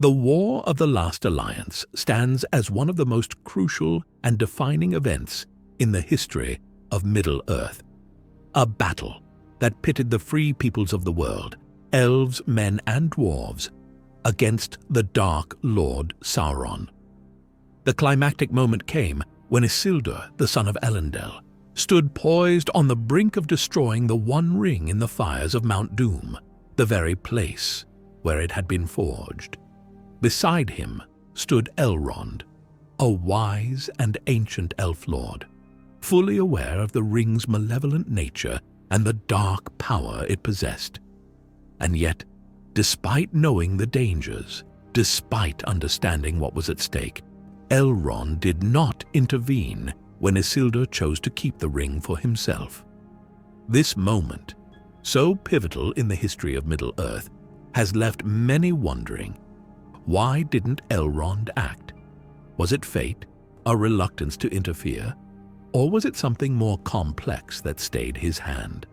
The War of the Last Alliance stands as one of the most crucial and defining events in the history of Middle-earth. A battle that pitted the free peoples of the world, elves, men, and dwarves, against the Dark Lord Sauron. The climactic moment came when Isildur, the son of Elendil, stood poised on the brink of destroying the One Ring in the fires of Mount Doom, the very place where it had been forged. Beside him stood Elrond, a wise and ancient elf lord, fully aware of the ring's malevolent nature and the dark power it possessed. And yet, despite knowing the dangers, despite understanding what was at stake, Elrond did not intervene when Isildur chose to keep the ring for himself. This moment, so pivotal in the history of Middle-earth, has left many wondering, why didn't Elrond act? Was it fate, a reluctance to interfere, or was it something more complex that stayed his hand?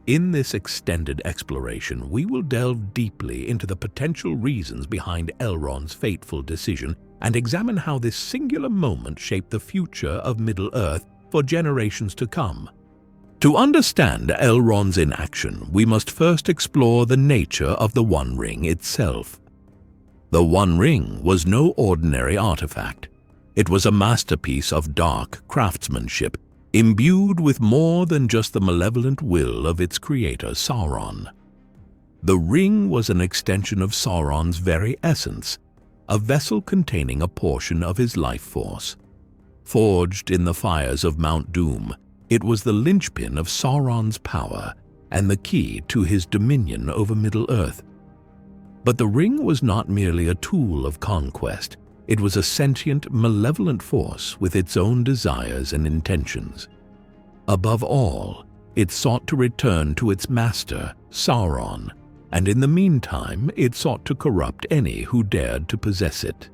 In this extended exploration, we will delve deeply into the potential reasons behind Elrond's fateful decision and examine how this singular moment shaped the future of Middle-earth for generations to come. To understand Elrond's inaction, we must first explore the nature of the One Ring itself. The One Ring was no ordinary artifact. It was a masterpiece of dark craftsmanship, imbued with more than just the malevolent will of its creator, Sauron. The ring was an extension of Sauron's very essence, a vessel containing a portion of his life force. Forged in the fires of Mount Doom, it was the linchpin of Sauron's power and the key to his dominion over Middle-earth. But the ring was not merely a tool of conquest. It was a sentient, malevolent force with its own desires and intentions. Above all, it sought to return to its master, Sauron, and in the meantime, it sought to corrupt any who dared to possess it.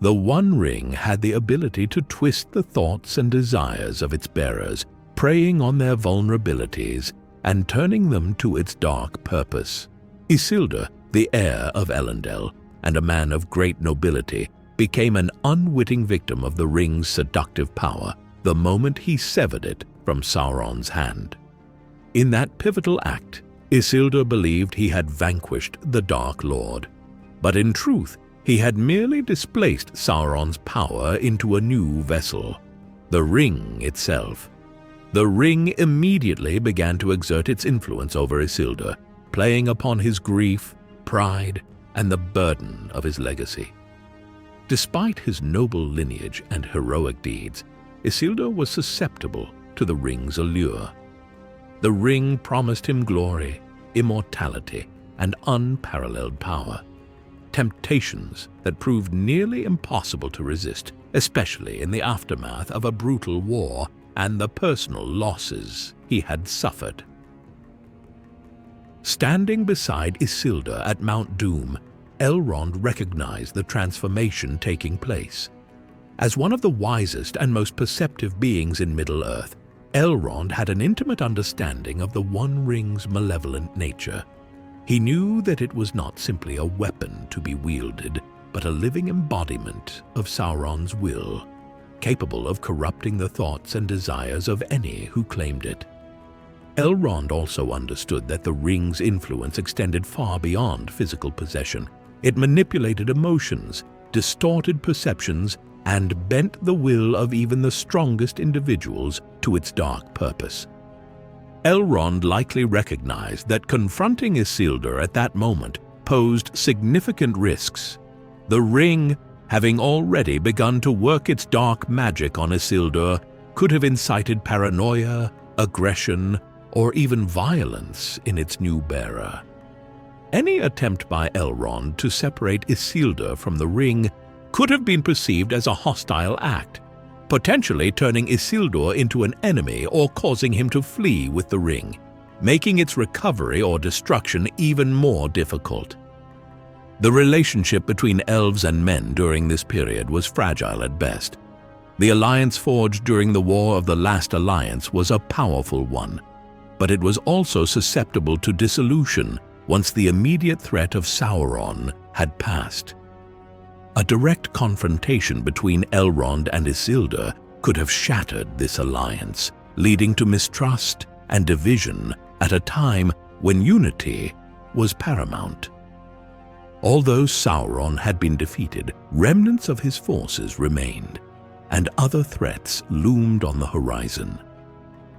The One Ring had the ability to twist the thoughts and desires of its bearers, preying on their vulnerabilities and turning them to its dark purpose. Isildur, the heir of Elendil, and a man of great nobility, became an unwitting victim of the ring's seductive power the moment he severed it from Sauron's hand. In that pivotal act, Isildur believed he had vanquished the Dark Lord, but in truth, he had merely displaced Sauron's power into a new vessel, the ring itself. The ring immediately began to exert its influence over Isildur, playing upon his grief, pride, and the burden of his legacy. Despite his noble lineage and heroic deeds, Isildur was susceptible to the ring's allure. The ring promised him glory, immortality, and unparalleled power, temptations that proved nearly impossible to resist, especially in the aftermath of a brutal war and the personal losses he had suffered. Standing beside Isildur at Mount Doom, Elrond recognized the transformation taking place. As one of the wisest and most perceptive beings in Middle-earth, Elrond had an intimate understanding of the One Ring's malevolent nature. He knew that it was not simply a weapon to be wielded, but a living embodiment of Sauron's will, capable of corrupting the thoughts and desires of any who claimed it. Elrond also understood that the ring's influence extended far beyond physical possession. It manipulated emotions, distorted perceptions, and bent the will of even the strongest individuals to its dark purpose. Elrond likely recognized that confronting Isildur at that moment posed significant risks. The ring, having already begun to work its dark magic on Isildur, could have incited paranoia, aggression, or even violence in its new bearer. Any attempt by Elrond to separate Isildur from the ring could have been perceived as a hostile act, potentially turning Isildur into an enemy or causing him to flee with the ring, making its recovery or destruction even more difficult. The relationship between elves and men during this period was fragile at best. The alliance forged during the War of the Last Alliance was a powerful one, but it was also susceptible to dissolution once the immediate threat of Sauron had passed. A direct confrontation between Elrond and Isildur could have shattered this alliance, leading to mistrust and division at a time when unity was paramount. Although Sauron had been defeated, remnants of his forces remained, and other threats loomed on the horizon.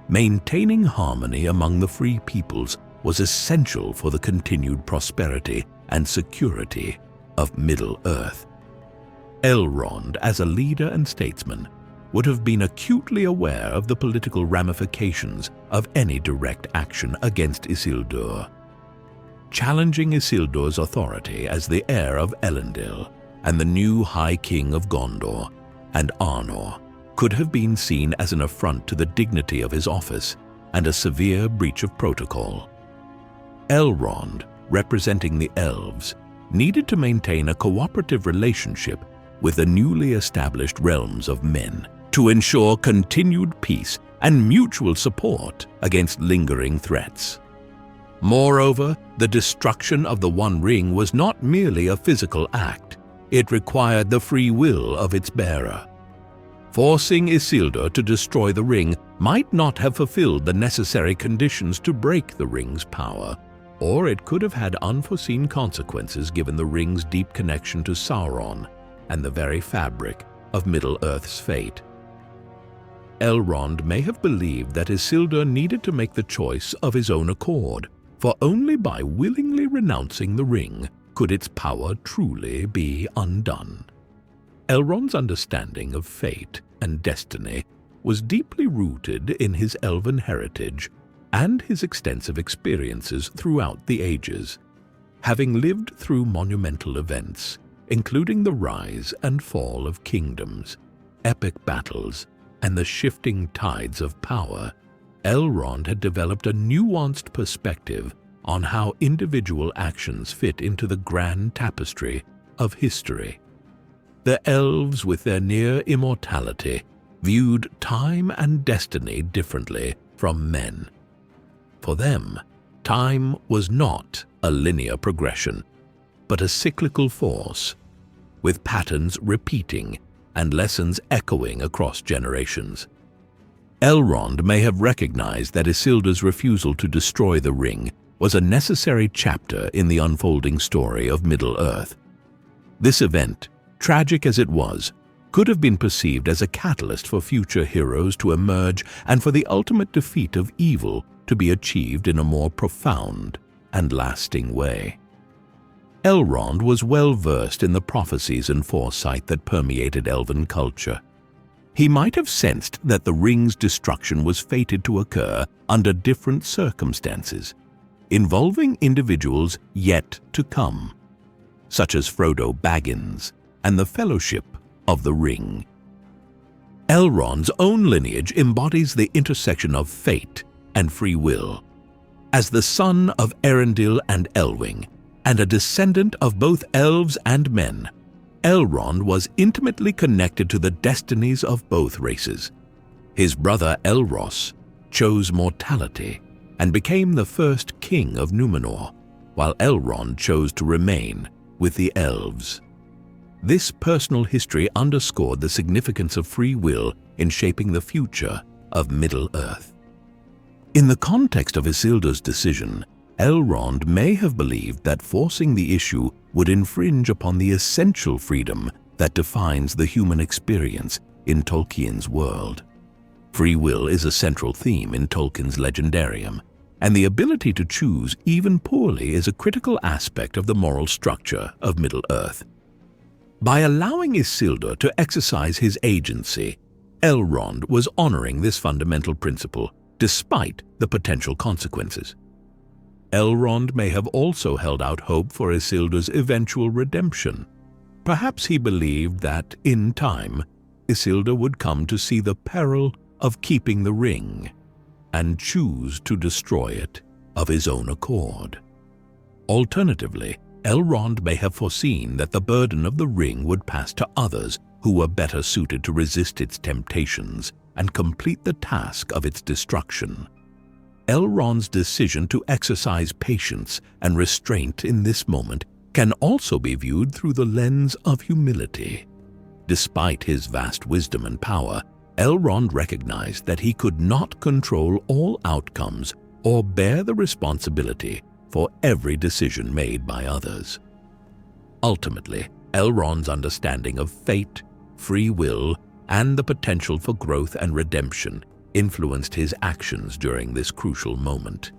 Maintaining harmony among the free peoples was essential for the continued prosperity and security of Middle-earth. Elrond, as a leader and statesman, would have been acutely aware of the political ramifications of any direct action against Isildur. Challenging Isildur's authority as the heir of Elendil and the new High King of Gondor and Arnor could have been seen as an affront to the dignity of his office and a severe breach of protocol. Elrond, representing the elves, needed to maintain a cooperative relationship with the newly established realms of men to ensure continued peace and mutual support against lingering threats. Moreover, the destruction of the One Ring was not merely a physical act. It required the free will of its bearer. Forcing Isildur to destroy the ring might not have fulfilled the necessary conditions to break the ring's power, or it could have had unforeseen consequences given the ring's deep connection to Sauron and the very fabric of Middle-earth's fate. Elrond may have believed that Isildur needed to make the choice of his own accord, for only by willingly renouncing the ring could its power truly be undone. Elrond's understanding of fate and destiny was deeply rooted in his elven heritage and his extensive experiences throughout the ages. Having lived through monumental events, including the rise and fall of kingdoms, epic battles, and the shifting tides of power, Elrond had developed a nuanced perspective on how individual actions fit into the grand tapestry of history. The elves, with their near immortality, viewed time and destiny differently from men. For them, time was not a linear progression, but a cyclical force, with patterns repeating and lessons echoing across generations. Elrond may have recognized that Isildur's refusal to destroy the ring was a necessary chapter in the unfolding story of Middle-earth. This event, tragic as it was, could have been perceived as a catalyst for future heroes to emerge and for the ultimate defeat of evil to be achieved in a more profound and lasting way. Elrond was well versed in the prophecies and foresight that permeated elven culture. He might have sensed that the ring's destruction was fated to occur under different circumstances, involving individuals yet to come, such as Frodo Baggins and the Fellowship of the Ring. Elrond's own lineage embodies the intersection of fate and free will. As the son of Erendil and Elwing, and a descendant of both elves and men, Elrond was intimately connected to the destinies of both races. His brother Elros chose mortality and became the first king of Numenor, while Elrond chose to remain with the elves. This personal history underscored the significance of free will in shaping the future of Middle-earth. In the context of Isildur's decision, Elrond may have believed that forcing the issue would infringe upon the essential freedom that defines the human experience in Tolkien's world. Free will is a central theme in Tolkien's legendarium, and the ability to choose, even poorly, is a critical aspect of the moral structure of Middle-earth. By allowing Isildur to exercise his agency, Elrond was honoring this fundamental principle despite the potential consequences. Elrond may have also held out hope for Isildur's eventual redemption. Perhaps he believed that, in time, Isildur would come to see the peril of keeping the ring and choose to destroy it of his own accord. Alternatively, Elrond may have foreseen that the burden of the ring would pass to others who were better suited to resist its temptations and complete the task of its destruction. Elrond's decision to exercise patience and restraint in this moment can also be viewed through the lens of humility. Despite his vast wisdom and power, Elrond recognized that he could not control all outcomes or bear the responsibility for every decision made by others. Ultimately, Elrond's understanding of fate, free will, and the potential for growth and redemption influenced his actions during this crucial moment.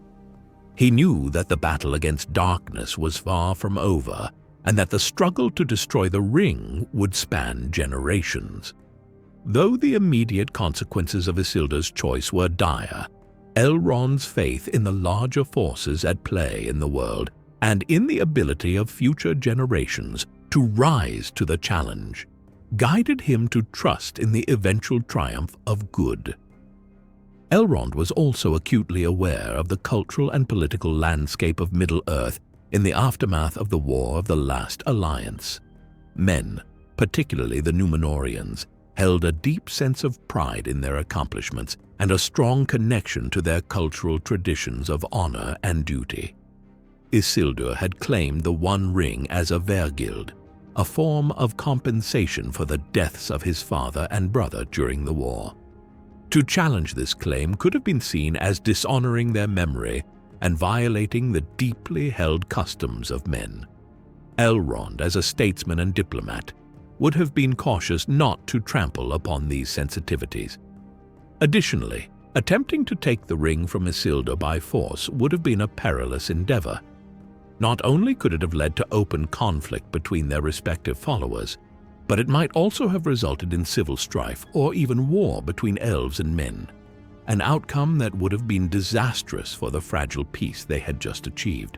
He knew that the battle against darkness was far from over, and that the struggle to destroy the ring would span generations. Though the immediate consequences of Isildur's choice were dire, Elrond's faith in the larger forces at play in the world and in the ability of future generations to rise to the challenge guided him to trust in the eventual triumph of good. Elrond was also acutely aware of the cultural and political landscape of Middle-earth in the aftermath of the War of the Last Alliance. Men, particularly the Numenorians, held a deep sense of pride in their accomplishments and a strong connection to their cultural traditions of honor and duty. Isildur had claimed the One Ring as a Vergild, a form of compensation for the deaths of his father and brother during the war. To challenge this claim could have been seen as dishonoring their memory and violating the deeply held customs of men. Elrond, as a statesman and diplomat, would have been cautious not to trample upon these sensitivities. Additionally, attempting to take the ring from Isildur by force would have been a perilous endeavor. Not only could it have led to open conflict between their respective followers, but it might also have resulted in civil strife or even war between elves and men, an outcome that would have been disastrous for the fragile peace they had just achieved.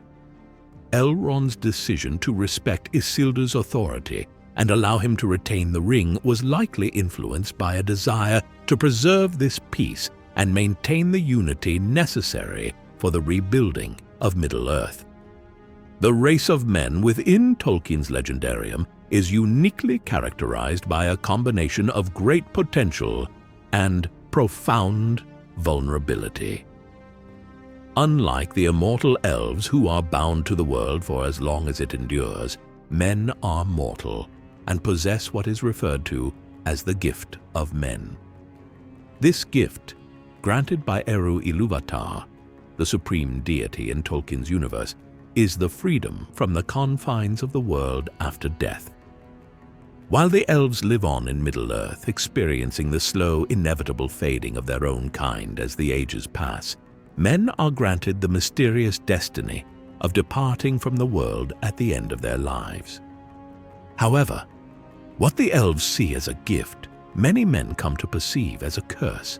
Elrond's decision to respect Isildur's authority and allow him to retain the ring was likely influenced by a desire to preserve this peace and maintain the unity necessary for the rebuilding of Middle-earth. The race of men within Tolkien's legendarium is uniquely characterized by a combination of great potential and profound vulnerability. Unlike the immortal elves who are bound to the world for as long as it endures, men are mortal and possess what is referred to as the gift of men. This gift, granted by Eru Ilúvatar, the supreme deity in Tolkien's universe, is the freedom from the confines of the world after death. While the elves live on in Middle-earth, experiencing the slow, inevitable fading of their own kind as the ages pass, men are granted the mysterious destiny of departing from the world at the end of their lives. However, what the elves see as a gift, many men come to perceive as a curse,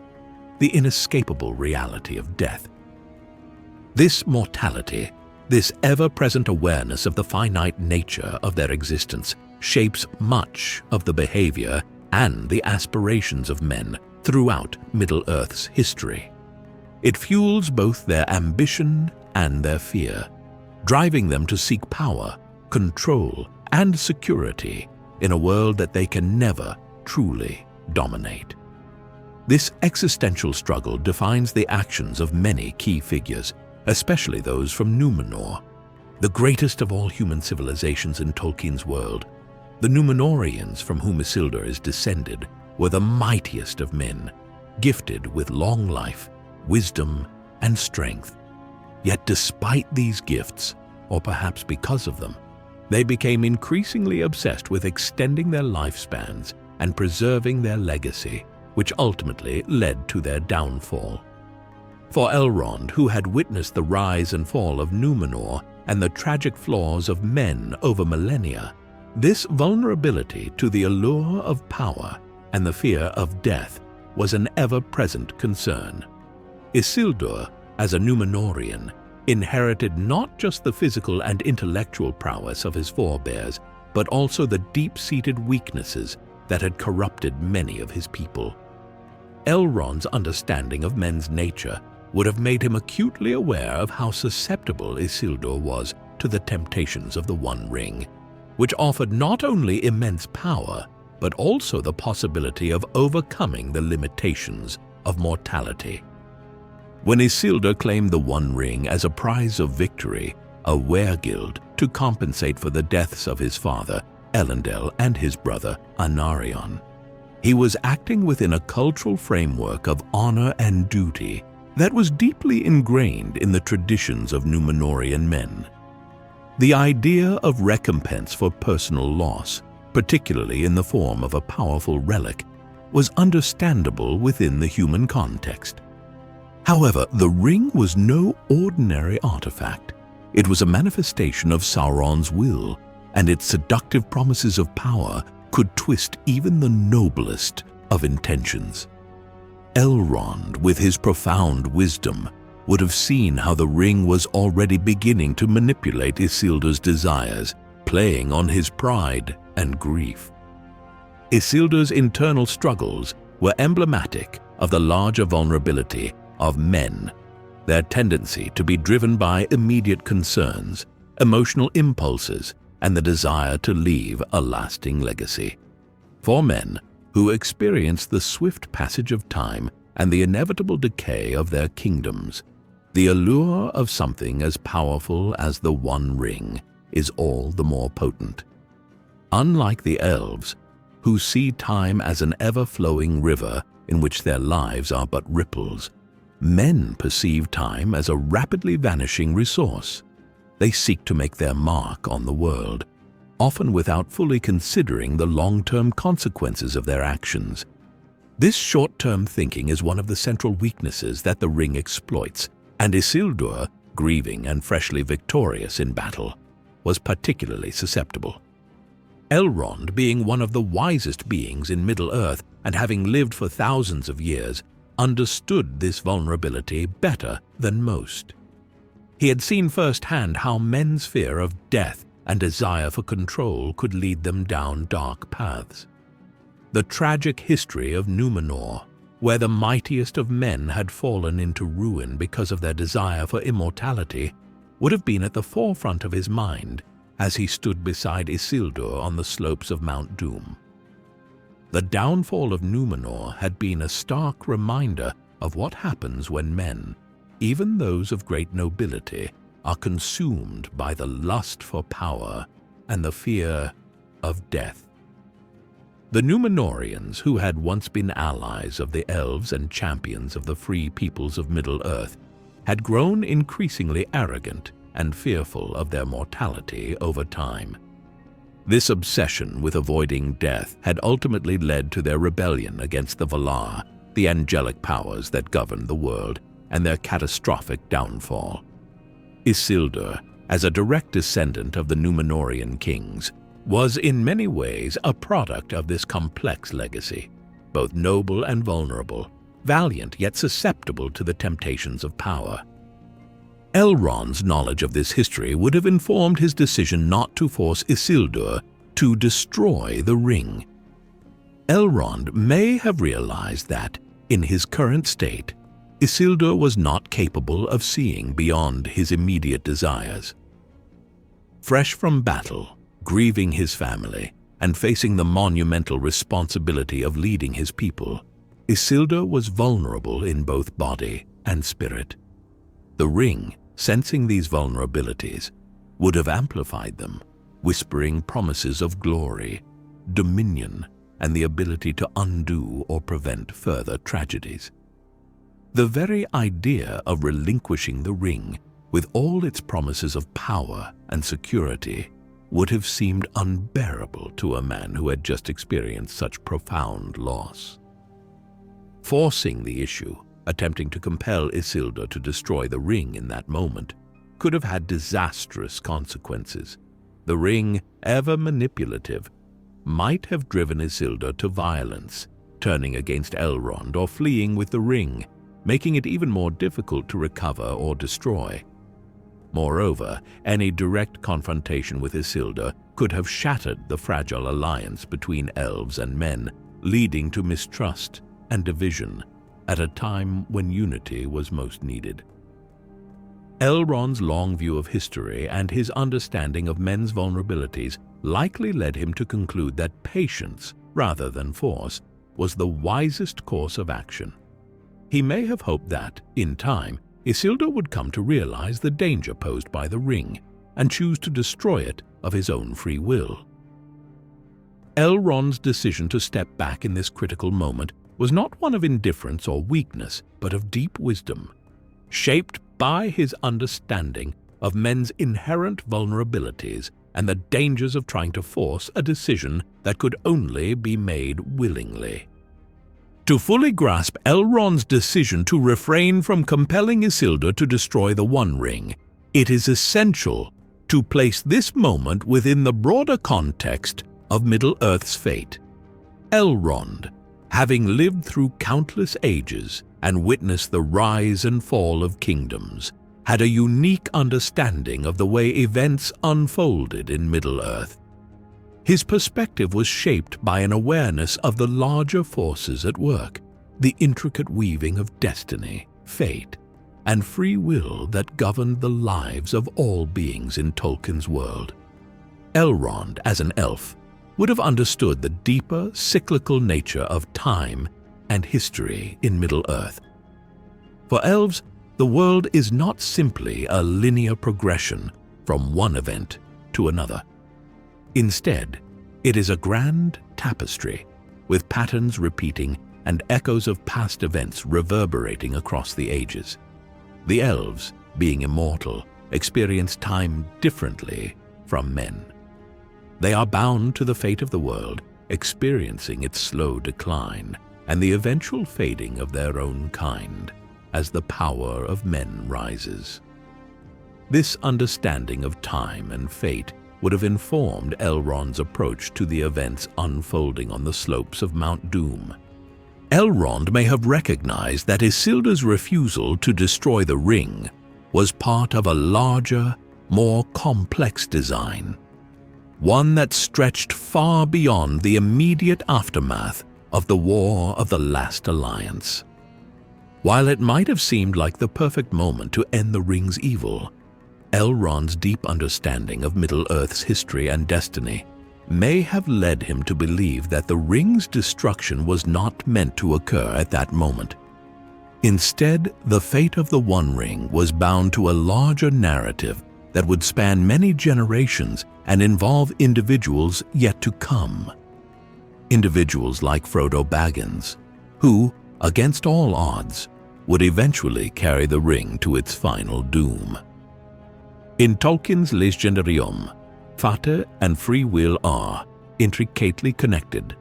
the inescapable reality of death. This mortality, this ever-present awareness of the finite nature of their existence, shapes much of the behavior and the aspirations of men throughout Middle-earth's history. It fuels both their ambition and their fear, driving them to seek power, control, and security in a world that they can never truly dominate. This existential struggle defines the actions of many key figures, especially those from Numenor, the greatest of all human civilizations in Tolkien's world. The Numenorians, from whom Isildur is descended, were the mightiest of men, gifted with long life, wisdom, and strength. Yet despite these gifts, or perhaps because of them, they became increasingly obsessed with extending their lifespans and preserving their legacy, which ultimately led to their downfall. For Elrond, who had witnessed the rise and fall of Numenor and the tragic flaws of men over millennia, this vulnerability to the allure of power and the fear of death was an ever-present concern. Isildur, as a Numenorian, inherited not just the physical and intellectual prowess of his forebears, but also the deep-seated weaknesses that had corrupted many of his people. Elrond's understanding of men's nature would have made him acutely aware of how susceptible Isildur was to the temptations of the One Ring, which offered not only immense power, but also the possibility of overcoming the limitations of mortality. When Isildur claimed the One Ring as a prize of victory, a Wergild, to compensate for the deaths of his father, Elendil, and his brother, Anarion. He was acting within a cultural framework of honor and duty that was deeply ingrained in the traditions of Numenorian men. The idea of recompense for personal loss, particularly in the form of a powerful relic, was understandable within the human context. However, the ring was no ordinary artifact. It was a manifestation of Sauron's will, and its seductive promises of power could twist even the noblest of intentions. Elrond, with his profound wisdom, would have seen how the ring was already beginning to manipulate Isildur's desires, playing on his pride and grief. Isildur's internal struggles were emblematic of the larger vulnerability of men, their tendency to be driven by immediate concerns, emotional impulses, and the desire to leave a lasting legacy. For men who experience the swift passage of time and the inevitable decay of their kingdoms, the allure of something as powerful as the One Ring is all the more potent. Unlike the elves, who see time as an ever-flowing river in which their lives are but ripples, men perceive time as a rapidly vanishing resource. They seek to make their mark on the world, often without fully considering the long-term consequences of their actions. This short-term thinking is one of the central weaknesses that the ring exploits, and Isildur, grieving and freshly victorious in battle, was particularly susceptible. Elrond, being one of the wisest beings in Middle-earth and having lived for thousands of years, understood this vulnerability better than most. He had seen firsthand how men's fear of death and desire for control could lead them down dark paths. The tragic history of Numenor, where the mightiest of men had fallen into ruin because of their desire for immortality, would have been at the forefront of his mind as he stood beside Isildur on the slopes of Mount Doom. The downfall of Numenor had been a stark reminder of what happens when men, even those of great nobility, are consumed by the lust for power and the fear of death. The Numenorians, who had once been allies of the elves and champions of the free peoples of Middle-earth, had grown increasingly arrogant and fearful of their mortality over time. This obsession with avoiding death had ultimately led to their rebellion against the Valar, the angelic powers that governed the world, and their catastrophic downfall. Isildur, as a direct descendant of the Numenorian kings, was in many ways a product of this complex legacy, both noble and vulnerable, valiant yet susceptible to the temptations of power. Elrond's knowledge of this history would have informed his decision not to force Isildur to destroy the ring. Elrond may have realized that, in his current state, Isildur was not capable of seeing beyond his immediate desires. Fresh from battle, grieving his family, and facing the monumental responsibility of leading his people, Isildur was vulnerable in both body and spirit. The ring, sensing these vulnerabilities, would have amplified them, whispering promises of glory, dominion, and the ability to undo or prevent further tragedies. The very idea of relinquishing the ring, with all its promises of power and security, would have seemed unbearable to a man who had just experienced such profound loss. Forcing the issue, attempting to compel Isildur to destroy the ring in that moment, could have had disastrous consequences. The ring, ever manipulative, might have driven Isildur to violence, turning against Elrond or fleeing with the ring, making it even more difficult to recover or destroy. Moreover, any direct confrontation with Isildur could have shattered the fragile alliance between elves and men, leading to mistrust and division at a time when unity was most needed. Elrond's long view of history and his understanding of men's vulnerabilities likely led him to conclude that patience, rather than force, was the wisest course of action. He may have hoped that, in time, Isildur would come to realize the danger posed by the ring, and choose to destroy it of his own free will. Elrond's decision to step back in this critical moment was not one of indifference or weakness, but of deep wisdom, shaped by his understanding of men's inherent vulnerabilities and the dangers of trying to force a decision that could only be made willingly. To fully grasp Elrond's decision to refrain from compelling Isildur to destroy the One Ring, it is essential to place this moment within the broader context of Middle-earth's fate. Elrond, having lived through countless ages and witnessed the rise and fall of kingdoms, had a unique understanding of the way events unfolded in Middle-earth. His perspective was shaped by an awareness of the larger forces at work, the intricate weaving of destiny, fate, and free will that governed the lives of all beings in Tolkien's world. Elrond, as an elf, would have understood the deeper, cyclical nature of time and history in Middle-earth. For elves, the world is not simply a linear progression from one event to another. Instead, it is a grand tapestry, with patterns repeating and echoes of past events reverberating across the ages. The elves, being immortal, experience time differently from men. They are bound to the fate of the world, experiencing its slow decline and the eventual fading of their own kind as the power of men rises. This understanding of time and fate would have informed Elrond's approach to the events unfolding on the slopes of Mount Doom. Elrond may have recognized that Isildur's refusal to destroy the ring was part of a larger, more complex design, one that stretched far beyond the immediate aftermath of the War of the Last Alliance. While it might have seemed like the perfect moment to end the ring's evil, Elrond's deep understanding of Middle-earth's history and destiny may have led him to believe that the ring's destruction was not meant to occur at that moment. Instead, the fate of the One Ring was bound to a larger narrative that would span many generations and involve individuals yet to come. Individuals like Frodo Baggins, who, against all odds, would eventually carry the ring to its final doom. In Tolkien's Legendarium, fate and free will are intricately connected.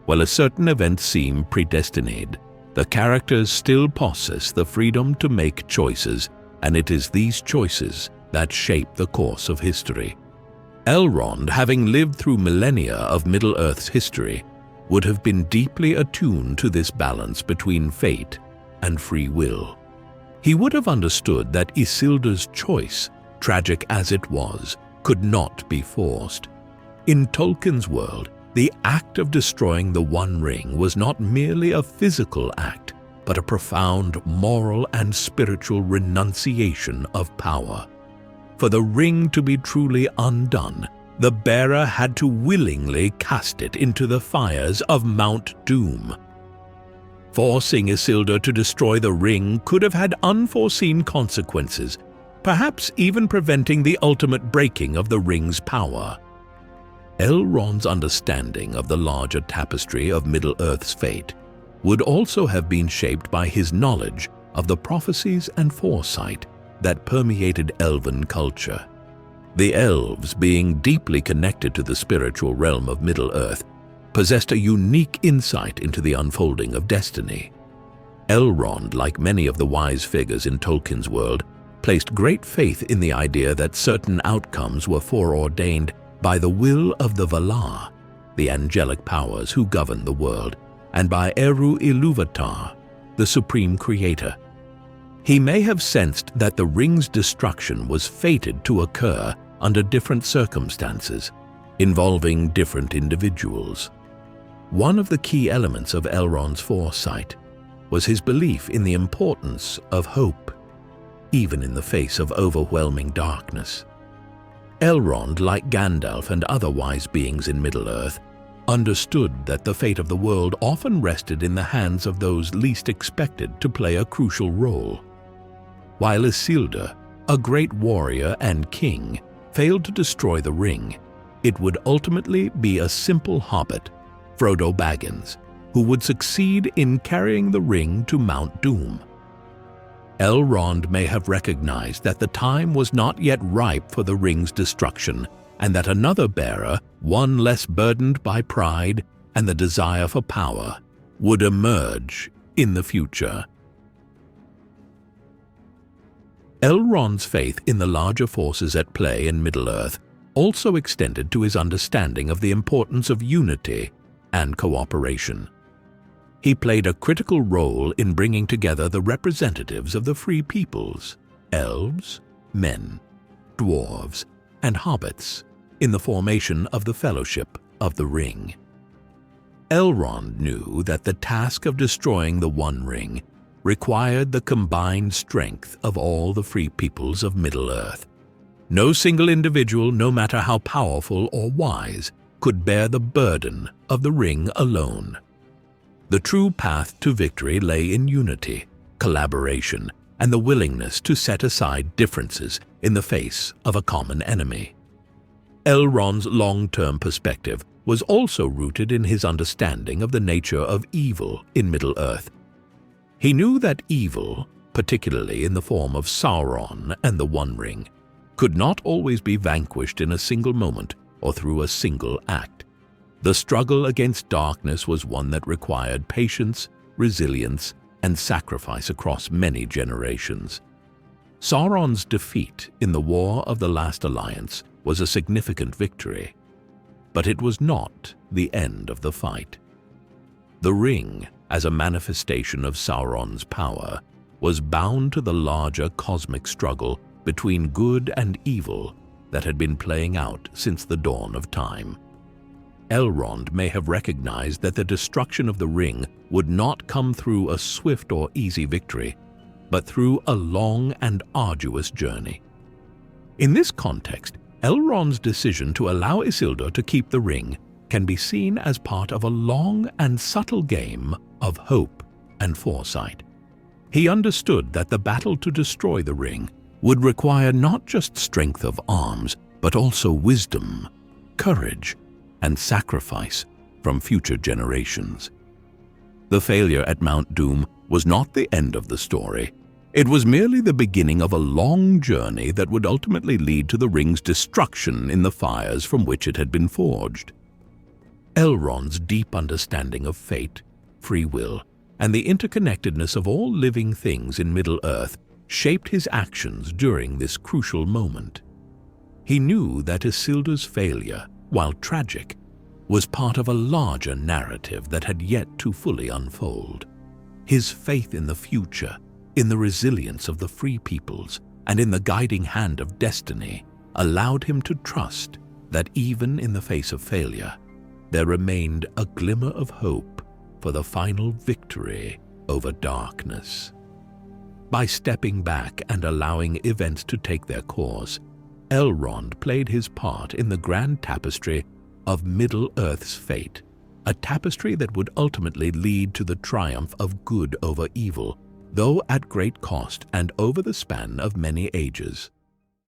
While a certain events seem predestined, the characters still possess the freedom to make choices, and it is these choices that shape the course of history. Elrond, having lived through millennia of Middle-earth's history, would have been deeply attuned to this balance between fate and free will. He would have understood that Isildur's choice, tragic as it was, could not be forced. In Tolkien's world, the act of destroying the One Ring was not merely a physical act, but a profound moral and spiritual renunciation of power. For the ring to be truly undone, the bearer had to willingly cast it into the fires of Mount Doom. Forcing Isildur to destroy the ring could have had unforeseen consequences, perhaps even preventing the ultimate breaking of the ring's power. Elrond's understanding of the larger tapestry of Middle-earth's fate would also have been shaped by his knowledge of the prophecies and foresight that permeated elven culture. The elves, being deeply connected to the spiritual realm of Middle-earth, possessed a unique insight into the unfolding of destiny. Elrond, like many of the wise figures in Tolkien's world, placed great faith in the idea that certain outcomes were foreordained by the will of the Valar, the angelic powers who govern the world, and by Eru Ilúvatar, the supreme creator. He may have sensed that the ring's destruction was fated to occur under different circumstances, involving different individuals. One of the key elements of Elrond's foresight was his belief in the importance of hope, even in the face of overwhelming darkness. Elrond, like Gandalf and other wise beings in Middle-earth, understood that the fate of the world often rested in the hands of those least expected to play a crucial role. While Isildur, a great warrior and king, failed to destroy the ring, it would ultimately be a simple hobbit, Frodo Baggins, who would succeed in carrying the ring to Mount Doom. Elrond may have recognized that the time was not yet ripe for the ring's destruction, and that another bearer, one less burdened by pride and the desire for power, would emerge in the future. Elrond's faith in the larger forces at play in Middle-earth also extended to his understanding of the importance of unity and cooperation. He played a critical role in bringing together the representatives of the free peoples, elves, men, dwarves, and hobbits, in the formation of the Fellowship of the Ring. Elrond knew that the task of destroying the One Ring required the combined strength of all the free peoples of Middle-earth. No single individual, no matter how powerful or wise, could bear the burden of the ring alone. The true path to victory lay in unity, collaboration, and the willingness to set aside differences in the face of a common enemy. Elrond's long-term perspective was also rooted in his understanding of the nature of evil in Middle-earth. He knew that evil, particularly in the form of Sauron and the One Ring, could not always be vanquished in a single moment or through a single act. The struggle against darkness was one that required patience, resilience, and sacrifice across many generations. Sauron's defeat in the War of the Last Alliance was a significant victory, but it was not the end of the fight. The ring, as a manifestation of Sauron's power, was bound to the larger cosmic struggle between good and evil that had been playing out since the dawn of time. Elrond may have recognized that the destruction of the ring would not come through a swift or easy victory, but through a long and arduous journey. In this context, Elrond's decision to allow Isildur to keep the ring can be seen as part of a long and subtle game of hope and foresight. He understood that the battle to destroy the ring would require not just strength of arms, but also wisdom, courage, and sacrifice from future generations. The failure at Mount Doom was not the end of the story. It was merely the beginning of a long journey that would ultimately lead to the ring's destruction in the fires from which it had been forged. Elrond's deep understanding of fate, free will, and the interconnectedness of all living things in Middle-earth shaped his actions during this crucial moment. He knew that Isildur's failure, while tragic, was part of a larger narrative that had yet to fully unfold. His faith in the future, in the resilience of the free peoples, and in the guiding hand of destiny allowed him to trust that even in the face of failure, there remained a glimmer of hope for the final victory over darkness. By stepping back and allowing events to take their course, Elrond played his part in the grand tapestry of Middle-earth's fate, a tapestry that would ultimately lead to the triumph of good over evil, though at great cost and over the span of many ages.